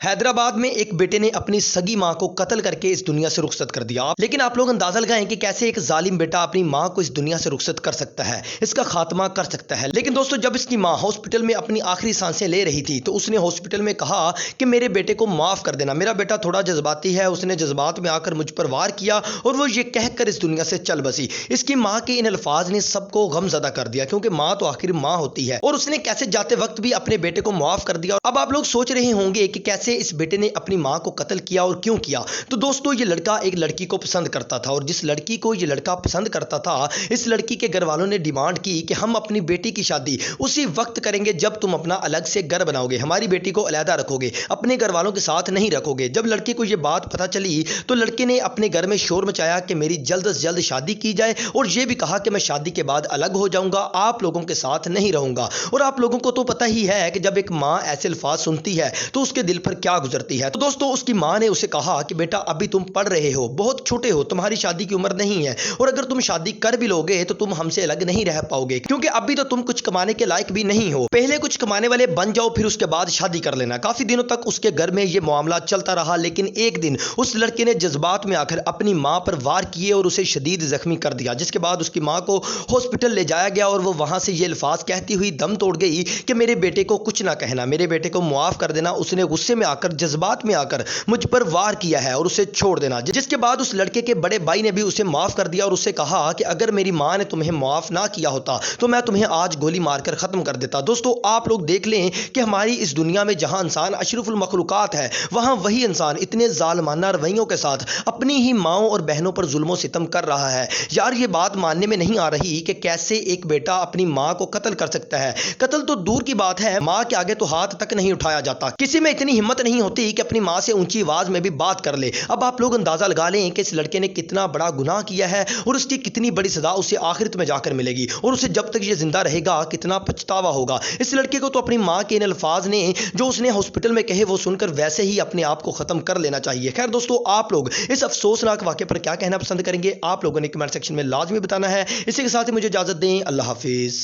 हैदराबाद में एक बेटे ने अपनी सगी मां को कत्ल करके इस दुनिया से रुखसत कर दिया। लेकिन आप लोग अंदाजा लगाएं कि कैसे एक जालिम बेटा अपनी मां को इस दुनिया से रुखसत कर सकता है, इसका खात्मा कर सकता है। लेकिन दोस्तों, जब इसकी मां हॉस्पिटल में अपनी आखिरी सांसें ले रही थी तो उसने हॉस्पिटल में कहा कि मेरे बेटे को माफ कर देना, मेरा बेटा थोड़ा जज्बाती है, उसने जज्बात में आकर मुझ पर वार किया और वो ये कहकर इस दुनिया से चल बसी। इसकी मां के इन अल्फाज ने सबको गमजदा कर दिया, क्योंकि मां तो आखिर मां होती है और उसने कैसे जाते वक्त भी अपने बेटे को माफ कर दिया। अब आप लोग सोच रहे होंगे कि कैसे इस बेटे ने अपनी मां को कत्ल किया और क्यों किया। तो दोस्तों, ये लड़का एक लड़की को पसंद करता था और जिस लड़की को ये लड़का पसंद करता था, इस लड़की के घर वालों ने डिमांड की कि हम अपनी बेटी की शादी उसी वक्त करेंगे जब तुम अपना अलग से घर बनाओगे, हमारी बेटी को अलहदा रखोगे, अपने घर वालों के साथ नहीं रखोगे। जब लड़के को ये बात पता चली तो लड़के ने अपने घर में शोर मचाया कि मेरी जल्द से जल्द शादी की जाए और यह भी कहा कि मैं शादी के बाद अलग हो जाऊंगा, आप लोगों के साथ नहीं रहूंगा। और आप लोगों को तो पता ही है कि जब एक मां ऐसे अल्फाज सुनती है तो उसके दिल पर क्या गुजरती है। तो दोस्तों, उसकी मां ने उसे कहा कि बेटा, अभी तुम पढ़ रहे हो, बहुत छोटे हो, तुम्हारी शादी की उम्र नहीं है और अगर तुम शादी कर भी लोगे तो तुम हमसे अलग नहीं रह पाओगे, क्योंकि अभी तो तुम कुछ कमाने के लायक भी नहीं हो। पहले कुछ कमाने वाले बन जाओ, फिर उसके बाद शादी कर लेना। काफी दिनों तक उसके घर में यह मामला चलता रहा, लेकिन एक दिन उस लड़के ने जज्बात में आकर अपनी मां पर वार किए और उसे शदीद जख्मी कर दिया, जिसके बाद उसकी मां को हॉस्पिटल ले जाया गया और वो वहां से ये अल्फाज कहती हुई दम तोड़ गई कि मेरे बेटे को कुछ ना कहना, मेरे बेटे को मुआफ कर देना। उसने गुस्से में आकर, जज्बात में आकर मुझ पर वार किया है और उसे छोड़ देना। जिसके बाद उस लड़के के बड़े भाई ने भी उसे माफ कर दिया और उससे कहा कि अगर मेरी मां ने तुम्हें माफ ना किया होता तो मैं तुम्हें आज गोली मारकर खत्म कर देता। दोस्तों, आप लोग देख लें कि हमारी इस दुनिया में जहां इंसान अशरफुल मखलूकात है, वहां वही इंसान इतने जालिमाना रवैयों के साथ अपनी ही माओं और बहनों पर जुल्म सितम कर रहा है। यार, ये बात मानने में नहीं आ रही कि कैसे एक बेटा अपनी मां को कत्ल कर सकता है। कत्ल तो दूर की बात है, मां के आगे तो हाथ तक नहीं उठाया जाता। किसी में इतनी हिम्मत नहीं होती कि अपनी मां से ऊंची आवाज में भी बात कर ले। अब आप लोग अंदाजा लगा लें कि इस लड़के ने कितना बड़ा गुनाह किया है और उसकी कितनी बड़ी सजा उसे आखिरत में जाकर मिलेगी और उसे जब तक ये जिंदा रहेगा कितना पछतावा होगा। इस लड़के को तो अपनी मां के इन अल्फाज ने जो उसने हॉस्पिटल में कहे वो सुनकर वैसे ही अपने आप को खत्म कर लेना चाहिए। खैर दोस्तों, आप लोग इस अफसोसनाक वाकये पर क्या कहना पसंद करेंगे, आप लोगों ने कमेंट सेक्शन में लाजमी बताना है। इसी के साथ ही मुझे इजाजत दें। अल्लाह हाफिज।